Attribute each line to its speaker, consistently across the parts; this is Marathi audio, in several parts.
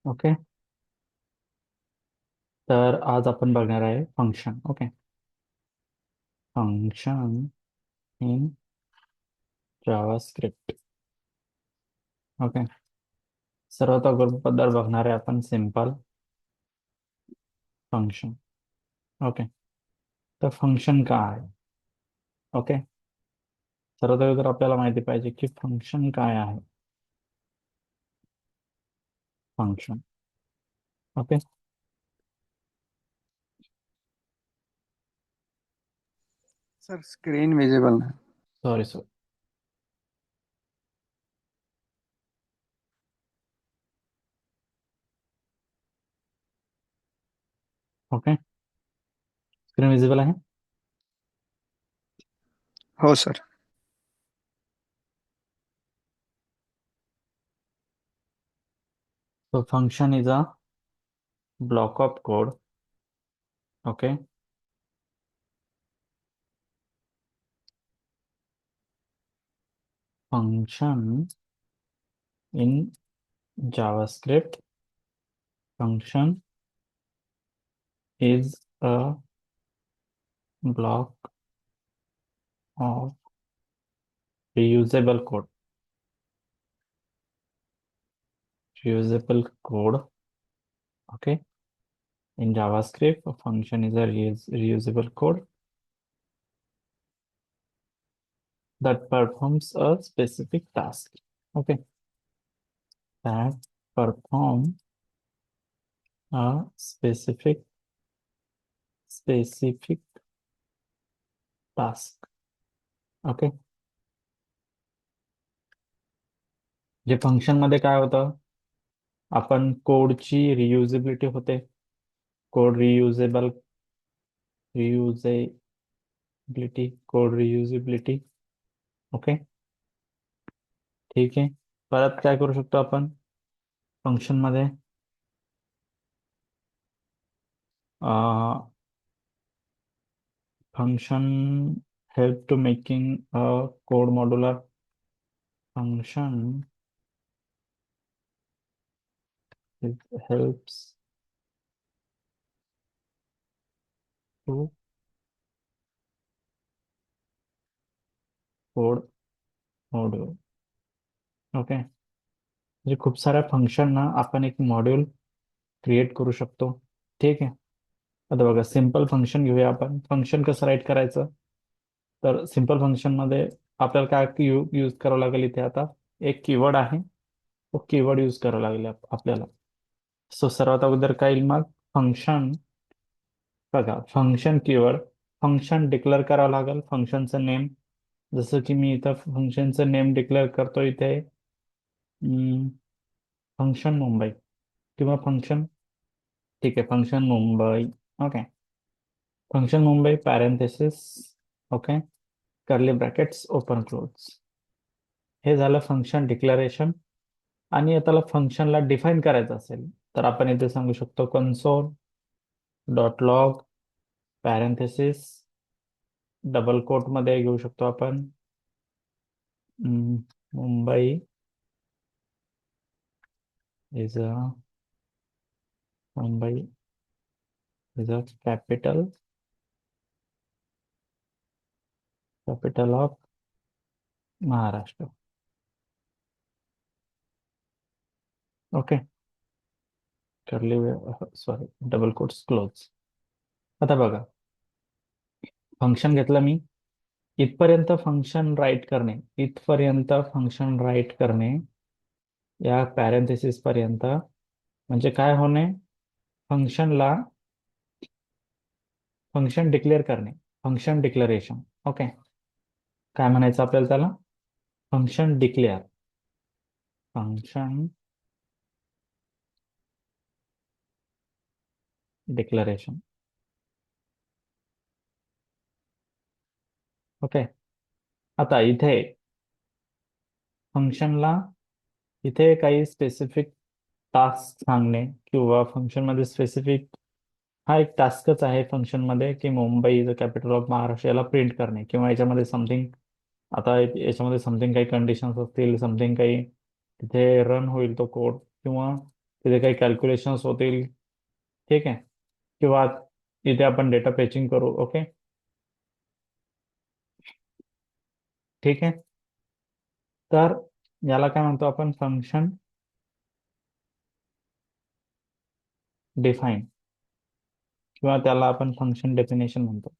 Speaker 1: ओके. तर आज आपण बघणार आहे function. Okay. Function in JavaScript. Okay. सर्वात अगोदर बघणार आहे आपण सिंपल फंक्शन. ओके. तर फंक्शन काय आहे? ओके. सर्वात अगोदर आपल्याला माहिती पाहिजे की फंक्शन काय आहे. Function. Okay.
Speaker 2: Sir screen visible है।
Speaker 1: Sorry sorry. Okay. Screen visible आहे.
Speaker 2: हो सर।
Speaker 1: तो function is a block of code. Okay. Function in JavaScript. Function is a block of reusable code. Reusable code. Okay. In JavaScript, a function is a reusable code that performs a specific task. Okay. That perform a specific task. Okay. जे फंक्शन मध्ये काय होतं, आपण कोडची रियुजेबिलिटी होते. Code reusability. Code reusability. Okay. ठीक आहे. परत काय करू शकतो आपण फंक्शन मध्ये, function help to making a code modular. Function helps to code module. Okay. म्हणजे खूप साऱ्या फंक्शन ना आपण एक मॉड्यूल क्रिएट करू शकतो. ठीक आहे. आता बघा सिंपल फंक्शन घेऊया आपण. फंक्शन कसं राईट करायचं, तर सिंपल फंक्शन मध्ये आपल्याला काय यूज करावं लागेल इथे. आता एक कीवर्ड आहे, तो कीवर्ड यूज करावा लागेल आपल्याला. सो सर्वात अगोदर काय येईल मग, फंक्शन. बघा फंक्शन कीवर्ड, फंक्शन डिक्लेअर करावं लागेल. फंक्शनचं नेम, जसं की मी इथं फंक्शनचं नेम डिक्लेअर करतो इथे, फंक्शन मुंबई किंवा फंक्शन. ठीक आहे, function Mumbai. Okay. Function Mumbai parenthesis. Okay. Curly brackets open close. हे झालं फंक्शन डिक्लेरेशन. आणि त्याला फंक्शनला डिफाईन करायचं असेल तर आपण इथे सांगू शकतो console dot log parenthesis double quote मध्ये घेऊ शकतो आपण, Mumbai is a Mumbai is a capital of Maharashtra. Okay. Curly, sorry, double quotes close. आता बघा फंक्शन घेतलं मी, इथपर्यंत फंक्शन राईट करणे या पॅरेंथेसिस पर्यंत म्हणजे काय होणे, फंक्शनला फंक्शन डिक्लेअर करणे, फंक्शन डिक्लेरेशन. ओके. काय म्हणायचं आपल्याला त्याला, function declare. Function declaration. Okay. आता इथे फंक्शनला इथे काही स्पेसिफिक टास्क सांगणे किंवा फंक्शन मध्ये स्पेसिफिक, हा एक टास्कच आहे फंक्शन मध्ये की Mumbai is a capital of Maharashtra याला प्रिंट करणे किंवा याच्यामध्ये समथिंग. आता याच्यामध्ये समथिंग काही कंडिशन्स असतील, समथिंग काही तिथे रन होईल तो कोड, किंवा तिथे काही कॅल्क्युलेशन्स होतील. ठीक आहे. किंवा इथे आपण डेटा फेचिंग करू. ओके. ठीक आहे. तर याला काय म्हणतो आपण, फंक्शन डिफाईन, किंवा त्याला आपण फंक्शन डेफिनेशन म्हणतो.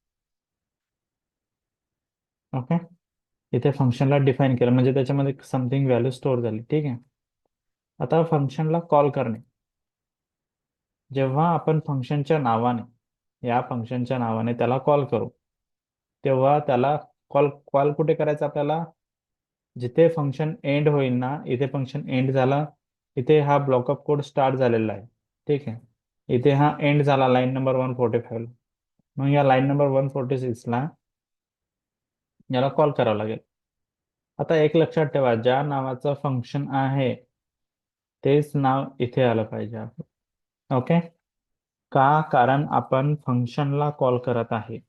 Speaker 1: ओके. इथे फंक्शनला डिफाईन केलं म्हणजे त्याच्यामध्ये समथिंग व्हॅल्यू स्टोअर झाली. ठीक आहे. आता फंक्शनला कॉल करणे. जेव्हा आपण फंक्शनच्या नावाने, या फंक्शनच्या नावाने त्याला कॉल करू, तेव्हा त्याला कॉल कॉल कुठे करायचं आपल्याला, जिथे फंक्शन एंड होईल ना, इथे फंक्शन एंड झाला, इथे हा ब्लॉक ऑफ कोड स्टार्ट झालेला आहे. ठीक आहे. इथे हा एंड झाला लाईन नंबर 145. मग या लाईन नंबर 146ला याला कॉल करावं लागेल. आता एक लक्षात ठेवा, ज्या नावाचं फंक्शन आहे तेच नाव इथे आलं पाहिजे आपलं. ओके. का, कारण आपण फंक्शनला कॉल करत आहे,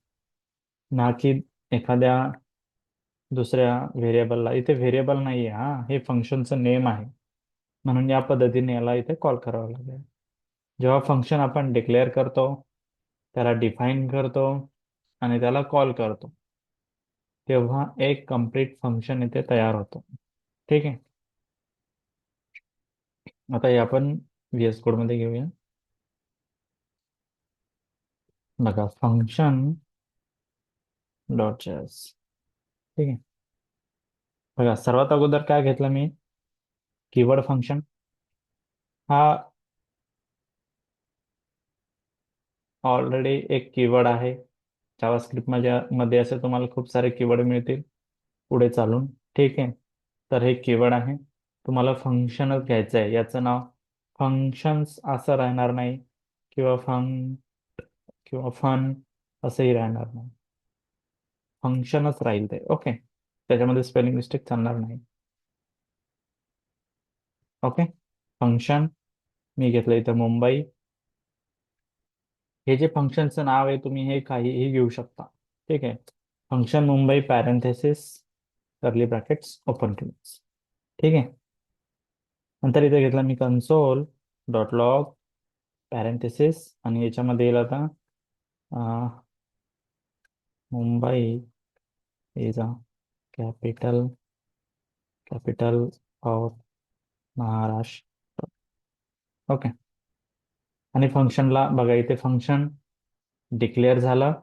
Speaker 1: ना की एखाद्या दुसऱ्या व्हेरिएबलला. इथे व्हेरिएबल नाहीये, हा हे फंक्शनचं नेम आहे. म्हणून या पद्धतीने याला इथे कॉल करावं लागेल. जेव्हा फंक्शन आपण डिक्लेअर करतो, त्याला डिफाईन करतो आणि त्याला कॉल करतो, तेव्हा एक कम्प्लीट फंक्शन इथे तयार होतो. ठीक आहे. आता हे आपण VS कोड मध्ये घेऊया. बघा, फंक्शन डॉट जेएस. ठीक आहे. बघा, सर्वात अगोदर काय घेतलं मी, कीवर्ड फंक्शन. हा ऑलरेडी एक कीवर्ड आहे. जावास्क्रिप्ट मध्ये असे तुम्हाला खूप सारे कीवर्ड मिळतील पुढे चालून. ठीक आहे. तर हे कीवर्ड आहे. तुम्हाला फंक्शनच घ्यायचं आहे, याचं नाव फंक्शन्स असं राहणार नाही, किंवा किंवा फन असंही राहणार नाही. फंक्शनच राहील ते. ओके. त्याच्यामध्ये स्पेलिंग मिस्टेक चालणार नाही. ओके. फंक्शन मी घेतलं इथं मुंबई. हे जे फंक्शनचं नाव आहे, तुम्ही हे काहीही घेऊ शकता. ठीक आहे. Function Mumbai parenthesis curly brackets open close. ठीक आहे. नंतर इथे घेतला मी कन्सोल डॉट लॉग पॅरेंथेसिस, आणि याच्यामध्ये येईल आता Mumbai is a capital capital of Maharashtra. Okay. आणि फंक्शनला बघा, इथे फंक्शन डिक्लेअर झालं.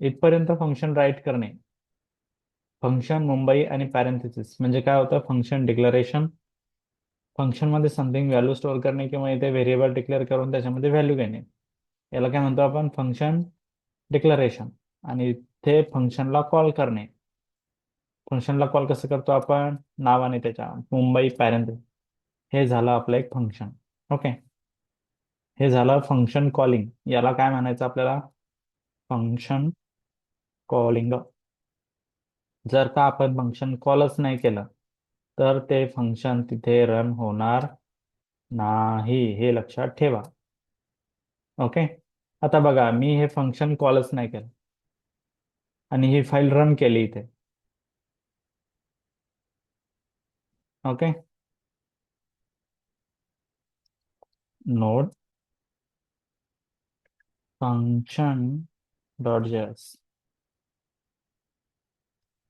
Speaker 1: इथपर्यंत फंक्शन राईट करणे. फंक्शन मुंबई आणि पॅरेंथेसिस म्हणजे काय होतं, फंक्शन डिक्लरेशन. फंक्शन मध्ये समथिंग व्हॅल्यू स्टोअर करणे, किंवा इथे व्हेरिएबल डिक्लेअर करून त्याच्यामध्ये व्हॅल्यू घेणे, याला काय म्हणतो आपण, फंक्शन डिक्लरेशन. आणि इथे फंक्शनला कॉल करणे. फंक्शनला कॉल कसं करतो आपण, नावाने त्याच्या, मुंबई पॅरेंथेसिस. हे झालं आपलं एक फंक्शन. ओके. हे झालं फंक्शन कॉलिंग. याला काय म्हणायचं आपल्याला, फंक्शन कॉलिंग. जर का आपण फंक्शन कॉलच नाही केलं, तर ते फंक्शन तिथे रन होणार नाही, हे लक्षात ठेवा. ओके. आता बघा, मी हे फंक्शन कॉलच नाही केलं आणि ही फाईल रन केली इथे. Okay. Node function dot JS.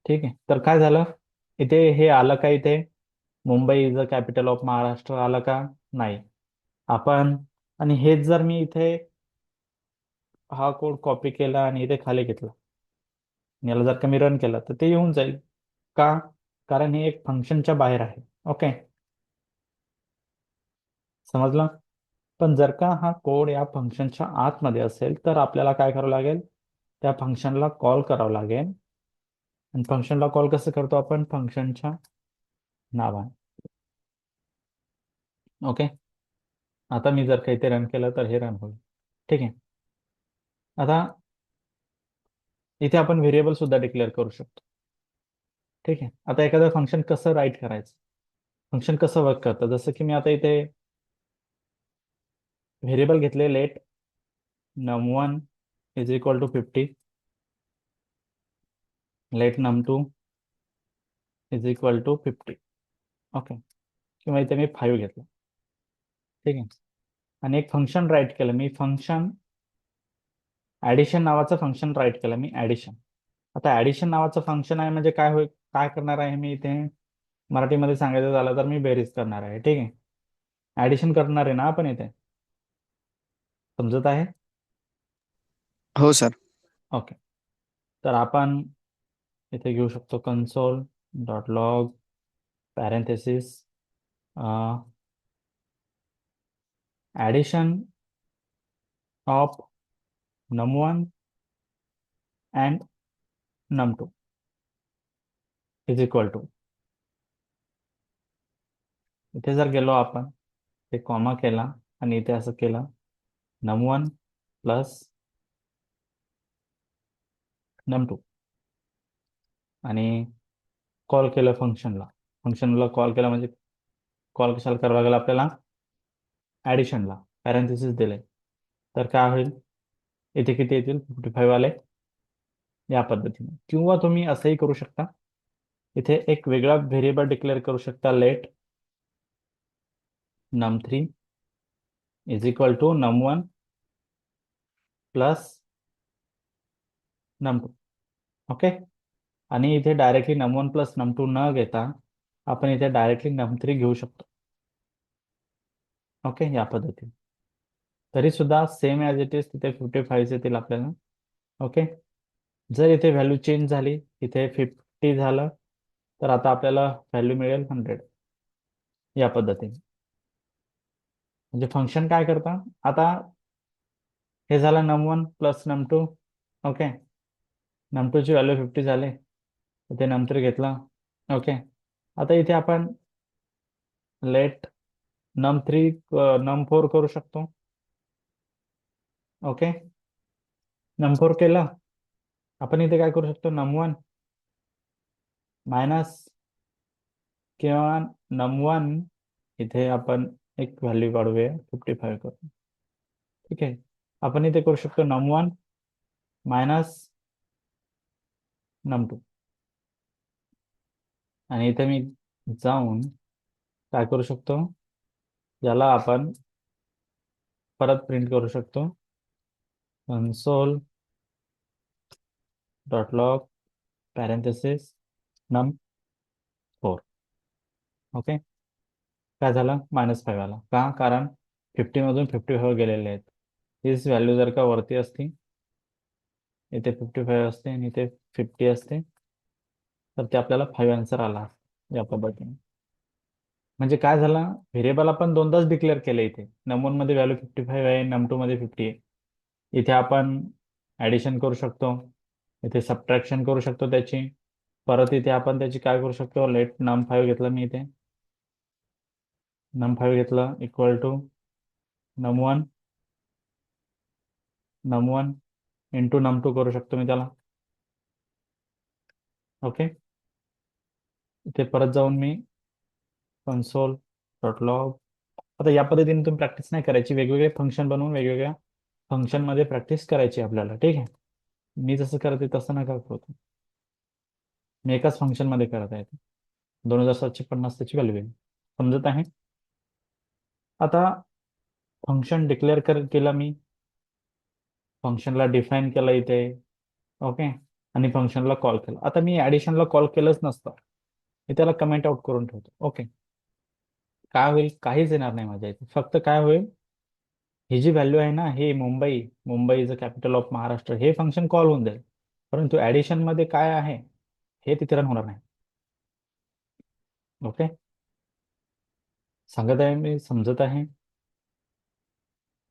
Speaker 1: ठीक आहे. तर काय झालं, इथे हे आलं का, इथे Mumbai is the capital of Maharashtra आलं का, नाही. आपण, आणि हेच जर मी इथे हा कोड कॉपी केला आणि इथे खाली घेतला, याला जर का मी रन केला, तर ते येऊन जाईल. का, कारण हे एक फंक्शनच्या बाहेर आहे. ओके. समजलं. पण जर का हा कोड या फंक्शनच्या आतमध्ये असेल, तर आपल्याला काय करावं लागेल, त्या फंक्शनला कॉल करावं लागेल. आणि फंक्शनला कॉल कसं करतो आपण, फंक्शनच्या नावाने. ओके. आता मी जर का इथे रन केलं, तर हे रन होईल. ठीक आहे. आता इथे आपण व्हेरिएबल सुद्धा डिक्लेअर करू शकतो. ठीक आहे. आता एखादं फंक्शन कसं राईट करायचं, फंक्शन कसं वर्क करतं, जसं की मी आता इथे व्हेरिएबल घेतले, let num1 is equal to 50, let num2 is equal to 50. Okay. किंवा इथे मी 5 घेतलं. ठीक आहे. आणि एक फंक्शन राईट केलं मी, फंक्शन ऍडिशन नावाचं फंक्शन राईट केलं मी, ऍडिशन. आता ऍडिशन नावाचं फंक्शन आहे म्हणजे काय होईल, काय करणार आहे मी इथे, मराठीमध्ये सांगायचं झालं तर मी बेरीज करणार आहे. ठीक आहे, ऍडिशन करणार आहे ना आपण इथे, समजत आहे?
Speaker 2: हो सर.
Speaker 1: ओके. तर आपण इथे घेऊ शकतो console dot log parenthesis addition of num1 and num2 is equal to, इथे जर गेलो आपण, ते कॉमा केला आणि इथे असं केलं, num1 प्लस num2, आणि कॉल केलं फंक्शनला. फंक्शनला कॉल केला म्हणजे कॉल कशाला करावं लागेल आपल्याला, ऍडिशनला. पॅरेंथेसिस दिले तर काय होईल, इथे किती येतील, 55 आले. या पद्धतीने. किंवा तुम्ही असंही करू शकता, इथे एक वेगळा व्हेरिएबल डिक्लेअर करू शकता, let num3 is equal to num1 plus num2. Okay. आणि इथे डायरेक्टली num1 प्लस num2 न घेता आपण इथे डायरेक्टली num3 घेऊ शकतो. ओके, या पद्धतीने. तरी सुद्धा सेम ॲज इट इज तिथे 55 येतील आपल्याला. ओके. जर इथे व्हॅल्यू चेंज झाली, इथे 50 झालं, तर आता आपल्याला व्हॅल्यू मिळेल 100. या पद्धतीने. म्हणजे फंक्शन काय करता, आता हे झालं num1 plus num2. Okay. num2 ची व्हॅल्यू 50 झाले, इथे num3 घेतला. ओके. आता इथे आपण लेट num3 num4 करू शकतो. ओके. num4 केला, आपण इथे काय करू शकतो, num1 मायनस किंवा num1, इथे आपण एक व्हॅल्यू काढूया 55 करून. ठीक आहे. आपण इथे करू शकतो num1 मायनस num2, आणि इथे मी जाऊन काय करू शकतो, याला आपण परत प्रिंट करू शकतो, console dot log parenthesis num4. Okay. काय झालं, -5 आला का, कारण 50 मधून 55 गेलेले आहेत. हीच व्हॅल्यू जर का वरती असती, इथे 55 असते आणि इथे 50 असते, तर ते आपल्याला 5 आन्सर आला असता. या पद्धतीने. म्हणजे काय झालं, व्हेरिएबल आपण दोनदाच डिक्लेअर केले इथे. num1 मध्ये व्हॅल्यू 55 आहे, num2 मध्ये 50 आहे. इथे आपण ऍडिशन करू शकतो, इथे सबट्रॅक्शन करू शकतो त्याची. परत इथे आपण त्याची काय करू शकतो, लेट num5 घेतलं मी इथे, num5 घेतलं equal to num1 num1 into num2 करू शकतो मी त्याला. ओके. इथे परत जाऊन मी कन्सोल डॉट लॉग, आता या पद्धतीने तुम्ही प्रॅक्टिस नाही करायची, वेगवेगळे फंक्शन बनवून वेगवेगळ्या फंक्शन मध्ये प्रॅक्टिस करायची आपल्याला. ठीक आहे. मी जसं करते तसं नका करू. मी एकाच फंक्शन मध्ये करत आहे. 2750 त्याची व्हॅल्यू आहे. समजत आहे? आता फंक्शन डिक्लेअर केला मी, फंक्शनला डिफाईन केलं इथे. ओके. आणि फंक्शनला कॉल केला. आता मी ऍडिशनला कॉल केलंच नसतं, मी त्याला कमेंट आउट करून ठेवतो. ओके. काय होईल, काहीच येणार नाही माझ्या इथे. फक्त काय होईल, ही जी व्हॅल्यू आहे ना, हे Mumbai, Mumbai is a capital of Maharashtra, हे फंक्शन कॉल होऊन जाईल. परंतु ऍडिशन मध्ये काय आहे हे तिथे रन होणार नाही. ओके. सांगत आहे मी, समजत आहे?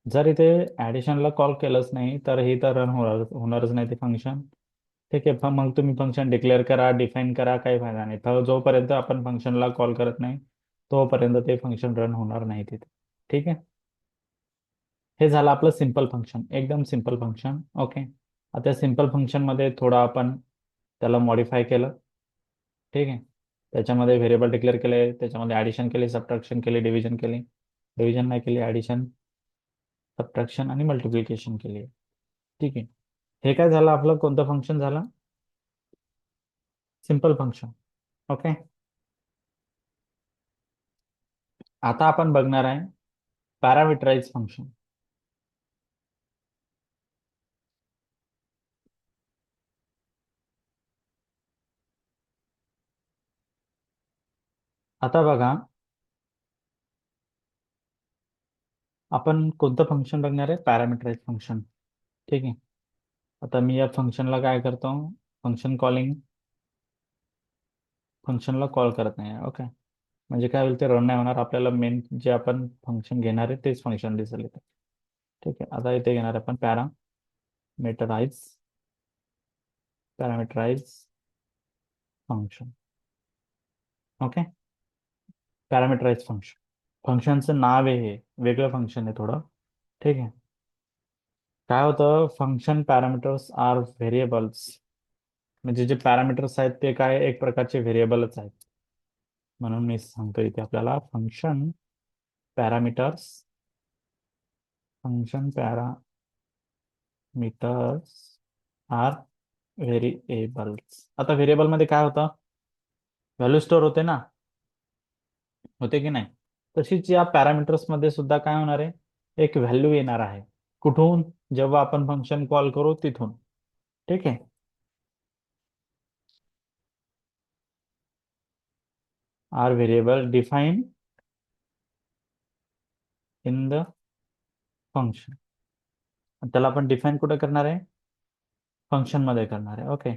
Speaker 1: जर इथे ऍडिशनला कॉल केलंच नाही तर हे तर रन होणारच नाही ते फंक्शन. ठीक आहे. मग तुम्ही फंक्शन डिक्लेअर करा, डिफाईन करा, काही फायदा नाही. तर जोपर्यंत आपण फंक्शनला कॉल करत नाही तोपर्यंत ते फंक्शन रन होणार नाही तिथे. ठीक आहे. हे झालं आपलं सिंपल फंक्शन, एकदम सिंपल फंक्शन. ओके. आता सिंपल फंक्शन मध्ये थोडं आपण त्याला मॉडीफाय केलं. ठीक आहे. त्याच्यामध्ये व्हेरिएबल डिक्लेअर केले, त्याच्यामध्ये ऍडिशन केली, सबट्रॅक्शन केली, डिव्हिजन केली, डिव्हिजन नाही केली, ऍडिशन, सबट्रॅक्शन आणि मल्टिप्लिकेशन केली. ठीक आहे. हे काय झालं आपलं, कोणतं फंक्शन झालं, सिंपल फंक्शन. ओके. आता आपण बघणार आहे पॅरामीटराइज फंक्शन. आता बघा, आपण कोणतं फंक्शन बघणार आहे? पॅरामीटराइज फंक्शन. ठीक आहे. आता मी या फंक्शनला काय करतो? Function calling. फंक्शनला कॉल करत नाही. ओके. म्हणजे काय होईल, ते रन नाही होणार. आपल्याला मेन जे आपण फंक्शन घेणार आहे तेच फंक्शन दिसेल इथे. ठीक आहे. आता इथे घेणार आहे आपण पॅरामीटराइज. पॅरामीटराइज फंक्शन. ओके. पॅरामीटराइज फंक्शन. फंक्शनचं नाव आहे हे, वेगळं फंक्शन आहे थोडं. ठीक आहे. काय होतं, फंक्शन पॅरामीटर्स आर व्हेरिएबल्स. म्हणजे जे पॅरामीटर्स आहेत ते काय, एक प्रकारचे व्हेरिएबलच आहेत. म्हणून मी सांगतो इथे आपल्याला function parameters. Function parameters are variables. आता व्हेरिएबल मध्ये काय होतं? व्हॅल्यू स्टोअर होते ना, होते की नाही? तशीच या पॅरामीटर्स मध्ये सुद्धा काय होणार आहे? एक व्हॅल्यू येणार आहे. कुठून? जेव्हा आपण फंक्शन कॉल करू तिथून. ठीक आहे. Are variable define in the function. त्याला आपण डिफाईन कुठे करणार आहे? फंक्शन मध्ये करणार आहे. Okay.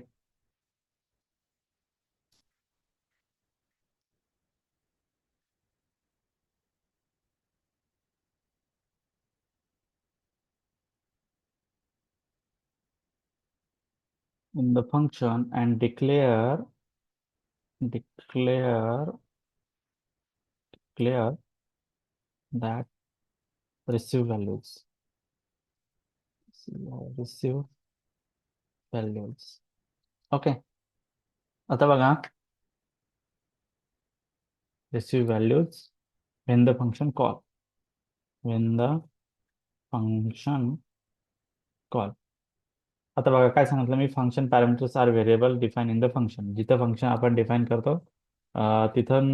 Speaker 1: In the function and declare declare that receive values. receive values. Okay. आता बघा, receive values when the function call. when the function call. आता बघा काय सांगितलं मी, function parameters are variable define in the function. जिथं फंक्शन आपण डिफाईन करतो तिथून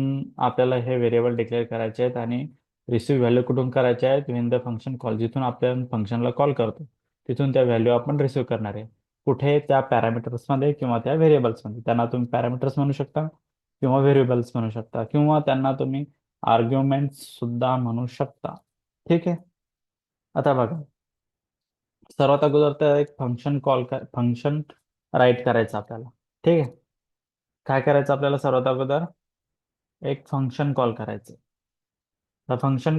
Speaker 1: आपल्याला हे व्हेरिएबल डिक्लेअर करायचे आहेत. आणि रिसिव्ह व्हॅल्यू कुठून करायचे आहेत? Wien the function call. जिथून आपण फंक्शनला कॉल करतो तिथून त्या व्हॅल्यू आपण रिसिव्ह करणार आहे. कुठे? त्या पॅरामीटर्समध्ये किंवा त्या व्हेरिएबल्समध्ये. त्यांना तुम्ही पॅरामीटर्स म्हणू शकता किंवा व्हेरिएबल्स म्हणू शकता किंवा त्यांना तुम्ही आर्ग्युमेंट्स सुद्धा म्हणू शकता. ठीक आहे. आता बघा, सर्वात अगोदर तर एक फंक्शन राईट करायचं आपल्याला. ठीक आहे. काय करायचं आपल्याला? सर्वात अगोदर एक फंक्शन कॉल करायचं. तर फंक्शन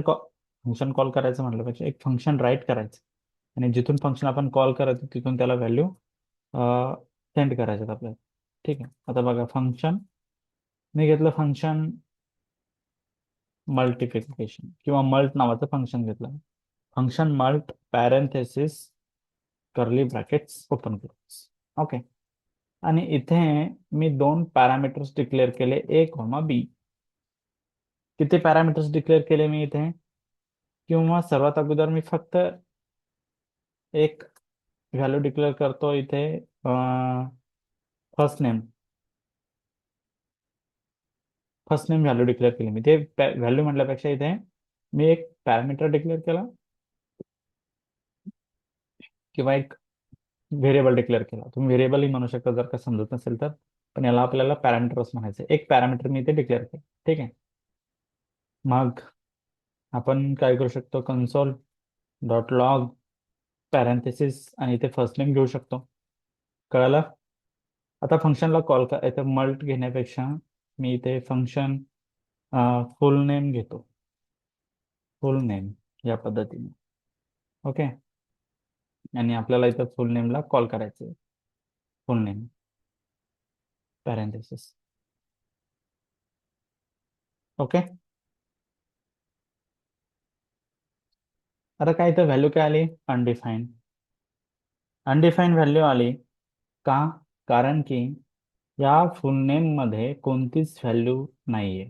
Speaker 1: कॉल करायचं म्हटल्यापेक्षा एक फंक्शन राईट करायचं. आणि जिथून फंक्शन आपण कॉल करायचं तिथून त्याला व्हॅल्यू सेंड करायचं आपल्याला. ठीक आहे. आता बघा, मी घेतलं फंक्शन मल्टिप्लिकेशन किंवा मल्ट नावाचं फंक्शन घेतलं. Function mult parenthesis curly brackets open करू. ओके. आणि इथे मी दोन पॅरामीटर्स डिक्लेअर केले, ए कॉमा बी. किती पॅरामीटर्स डिक्लेअर केले मी इथे? किंवा सर्वात अगोदर मी फक्त एक व्हॅल्यू डिक्लेअर करतो इथे, first name. First name value declare केली मी. ते व्हॅल्यू म्हटल्यापेक्षा इथे मी एक पॅरामीटर डिक्लेअर केला किंवा एक व्हेरिएबल डिक्लेअर केला. तुम्ही व्हेरिएबलही म्हणू शकता जर का समजत नसेल तर, पण याला आपल्याला पॅरामीटर्स म्हणायचं. एक पॅरामीटर मी इथे डिक्लेअर केलं. ठीक आहे. मग आपण काय करू शकतो? कन्सोल डॉट लॉग पॅरेंथेसिस आणि इथे फर्स्ट नेम घेऊ शकतो. कळालं? आता फंक्शनला कॉल इथे मल्ट घेण्यापेक्षा मी इथे फंक्शन फुल नेम घेतो. फुल नेम या पद्धतीने. ओके. आणि आपल्याला इथं फुल नेमला कॉल करायचं आहे. फुल नेम पॅरेंथेसिस. ओके. आता काय इथं व्हॅल्यू काय आली? अनडिफाईन्ड. अनडिफाईन्ड व्हॅल्यू आली का? कारण की या फुल नेम मध्ये कोणतीच व्हॅल्यू नाहीये.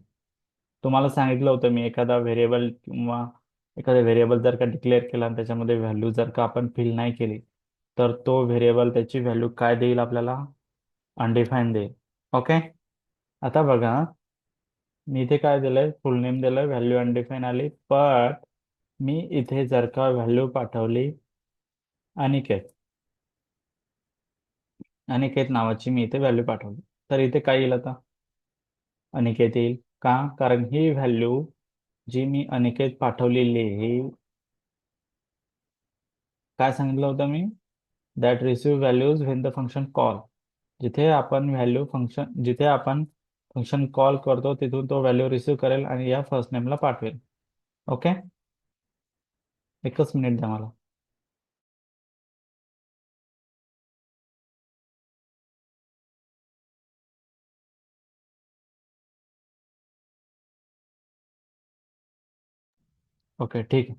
Speaker 1: तुम्हाला सांगितलं होतं मी, एखादा व्हेरिएबल किंवा एखादा व्हेरिएबल जर का डिक्लेअर केला आणि त्याच्यामध्ये व्हॅल्यू जर का आपण फिल नाही केली तर तो व्हेरिएबल त्याची व्हॅल्यू काय देईल आपल्याला? अनडिफाईन्ड देईल. ओके. आता बघा, मी इथे काय दिलंय? फुल नेम दिलंय, व्हॅल्यू अनडिफाईन आली. बट मी इथे जर का व्हॅल्यू पाठवली अनिकेत, अनिकेत नावाची मी इथे व्हॅल्यू पाठवली, तर इथे काय येईल आता? अनिकेत येईल. का? कारण ही व्हॅल्यू जी मी अनिकेत पाठवलेली आहे, काय सांगितलं होतं मी? That receive values when the function call. जिथे आपण फंक्शन कॉल करतो तिथून तो व्हॅल्यू रिसिव्ह करेल आणि या फर्स्ट नेमला पाठवेल. ओके, एकच मिनिट द्या मला. ओके, ठीक आहे.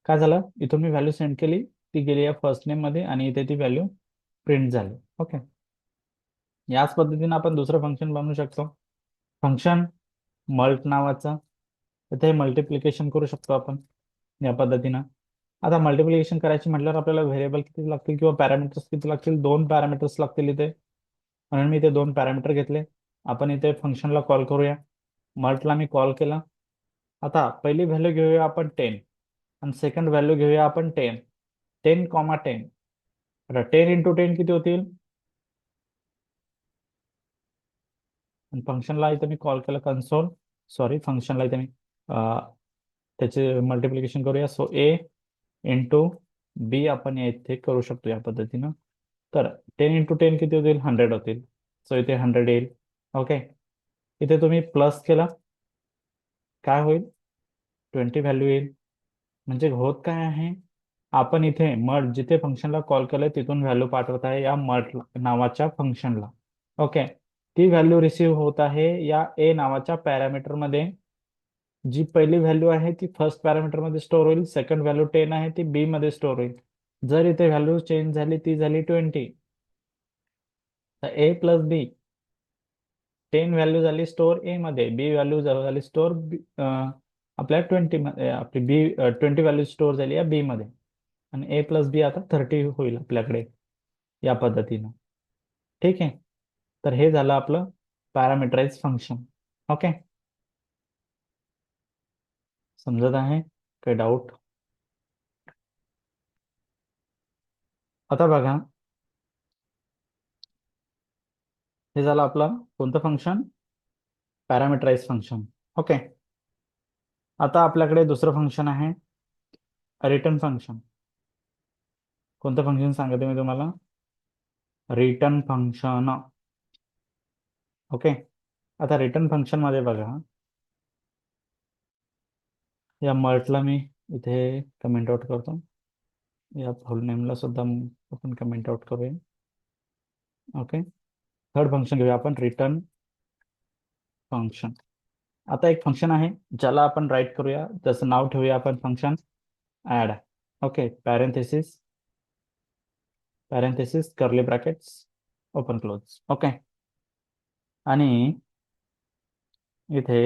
Speaker 1: काय झालं, इथून मी व्हॅल्यू सेंड केली, ती गेली या फर्स्ट नेम मध्ये आणि इथे ती व्हॅल्यू प्रिंट झाली. ओके, याच पद्धतीने आपण दुसरं फंक्शन बनवू शकतो. फंक्शन मल्ट नावाचं. इथे मल्टिप्लिकेशन करू शकतो आपण या पद्धतीनं. आता मल्टिप्लिकेशन करायची म्हटल्यावर आपल्याला व्हेरिएबल किती लागतील किंवा पॅरामीटर्स किती लागतील? 2 पॅरामीटर्स लागतील इथे. म्हणून मी इथे 2 पॅरामीटर घेतले. आपण इथे फंक्शनला कॉल करूया. मल्टला मी कॉल केला. आता पहिली व्हॅल्यू घेऊया आपण 10 आणि सेकंड व्हॅल्यू घेऊया आपण 10. 10, 10. आता 10 × 10 किती होतील? आणि फंक्शनला इथे मी कॉल केलं कन्सोल. सॉरी, फंक्शनला इथे मी त्याचे मल्टिप्लिकेशन करूया. सो A × B आपण इथे करू शकतो या पद्धतीनं. तर 10 × 10 किती होतील? 100 होतील. सो इथे 100 येईल. ओके, इथे तुम्ही प्लस केला, काय होईल? 20 व्हॅल्यू येईल. म्हणजे होत काय आहे, आपण इथे मर्ज जिथे फंक्शनला कॉल केलंय तिथून व्हॅल्यू पाठवत आहे या मर्ज नावाच्या फंक्शनला. ओके, ती व्हॅल्यू रिसीव्ह होत आहे या ए नावाच्या पॅरामीटर मध्ये. जी पहिली व्हॅल्यू आहे ती फर्स्ट पॅरामीटर मध्ये स्टोअर होईल. सेकंड व्हॅल्यू 10 आहे ती बी मध्ये स्टोअर होईल. जर इथे व्हॅल्यू चेंज झाली, ती झाली 20, तर A + B, 10 व्हॅल्यू झाली स्टोअर ए मध्ये, बी व्हॅल्यू झाली स्टोअर आपल्या 20 मध्ये. आपली बी 20 व्हॅल्यू स्टोअर झाली या बी मध्ये. आणि A + B आता 30 होईल आपल्याकडे या पद्धतीनं. ठीक आहे, तर हे झालं आपलं पॅरामीटराइज फंक्शन. ओके, समजत आहे? काही डाऊट? आता बघा, हे झालं आपलं कोणतं फंक्शन? पॅरामीटराइज फंक्शन. ओके, आता आपल्याकडे दुसरं फंक्शन आहे रिटर्न फंक्शन. कोणतं फंक्शन सांगते मी तुम्हाला? Return function. ओके, आता रिटर्न फंक्शन मध्ये बघा, या मल्टला मी इथे कमेंट आउट करतो. या फुल नेमला सुद्धा आपण कमेंट आउट करूया. ओके, थर्ड फंक्शन घेऊया आपण रिटर्न फंक्शन. आता एक फंक्शन आहे ज्याला आपण राईट करूया, त्याचं नाव ठेवूया आपण function add. Okay, parenthesis, parenthesis, curly brackets, open close. Okay, आणि इथे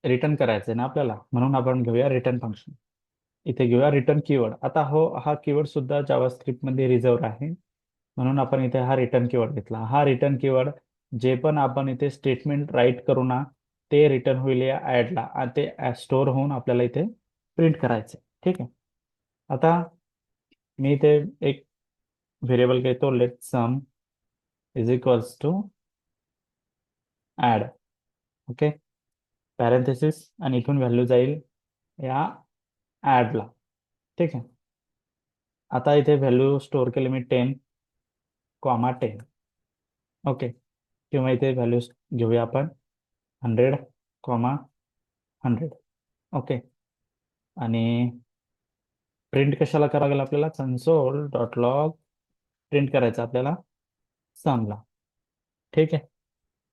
Speaker 1: रिटर्न करायचं आहे ना आपल्याला, म्हणून आपण घेऊया रिटर्न फंक्शन. इथे घेऊया रिटर्न कीवर्ड. आता हा कीवर्ड सुद्धा जावास्क्रिप्ट मध्ये रिझर्व आहे, म्हणून आपण इथे हा रिटर्न कीवर्ड घेतला. हा रिटर्न कीवर्ड जे पण आपण इथे स्टेटमेंट राईट करू ना, ते रिटर्न होईल या ऍडला आणि ते स्टोअर होऊन आपल्याला इथे प्रिंट करायचे. ठीक आहे, आता मी इथे एक व्हेरिएबल घेतो, let sum is equals to add. Okay, parenthesis आणि इथून व्हॅल्यू जाईल या ऍडला. ठीक आहे, आता इथे व्हॅल्यू स्टोअर केली मी 10, 10. ओके, किंवा इथे व्हॅल्यू घेऊया आपण 100, 100. ओके, आणि प्रिंट कशाला करावं लागेल आपल्याला? console.log प्रिंट करायचं आपल्याला समला. ठीक आहे,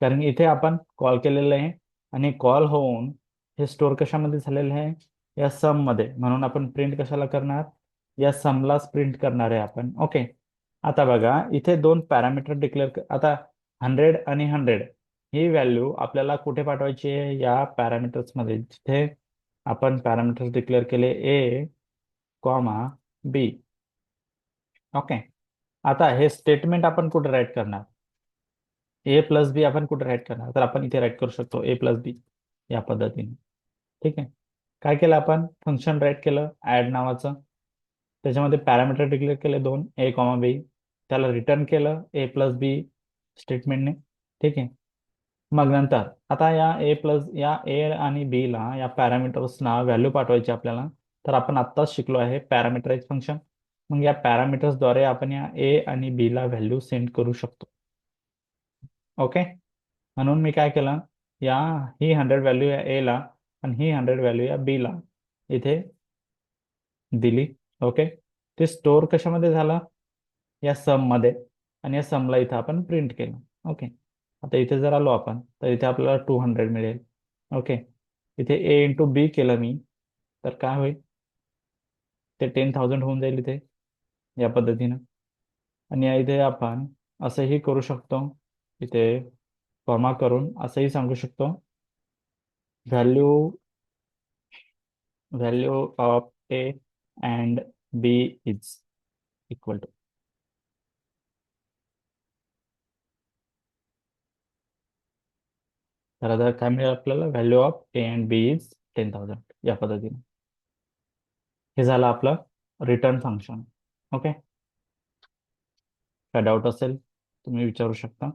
Speaker 1: कारण इथे आपण कॉल केलेलं आहे आणि कॉल होऊन हे स्टोअर कशामध्ये झालेलं आहे? या सम मध्ये. म्हणून आपण प्रिंट कशाला करणार? या समलाच प्रिंट करणार आहे आपण. ओके, आता बघा, इथे 2 पॅरामीटर डिक्लेअर. आता 100 आणि 100 ही व्हॅल्यू आपल्याला कुठे पाठवायची आहे? या पॅरामीटर्स मध्ये, जिथे आपण पॅरामीटर्स डिक्लेअर केले A, B. ओके, आता हे स्टेटमेंट आपण कुठे राईट करणार? A + B आपण कुठे राईट करणार? तर आपण इथे राईट करू शकतो A + B या पद्धतीने. ठीक आहे, काय केलं आपण, फंक्शन राईट केलं ऍड नावाचं. त्याच्यामध्ये पॅरामीटर डिक्लेअर केले दोन, ए कॉमा बी. त्याला रिटर्न केलं ए प्लस बी स्टेटमेंटने. ठीक आहे. मग नंतर आता या ए आणि बी ला या पॅरामीटर्सना व्हॅल्यू पाठवायची आपल्याला. तर आपण आत्ताच शिकलो आहे पॅरामीटराइज फंक्शन. मग या पॅरामीटर्सद्वारे आपण या ए आणि बी ला व्हॅल्यू सेंड करू शकतो. ओके. म्हणून मी काय केलं, या ही 100 व्हॅल्यू या ए ला आणि ही 100 व्हॅल्यू या बी ला इथे दिली. ओके. ते स्टोअर कशामध्ये झालं, या सम मध्ये. आणि या समला इथं आपण प्रिंट केलं. ओके. आता इथे जर आलो आपण तर इथे आपल्याला 200 मिळेल. ओके. इथे ए इंटू बी केलं मी, तर काय होईल, ते 10,000 होऊन जाईल इथे, या पद्धतीनं. आणि या इथे आपण असंही करू शकतो, इथे कॉमा करून असंही सांगू शकतो, value value of A and B is equal to. तर आता काय मिळेल आपल्याला, value of A and B is 10,000, या पद्धतीने. हे झालं आपलं रिटर्न फंक्शन. ओके. काय डाऊट असेल तुम्ही विचारू शकता.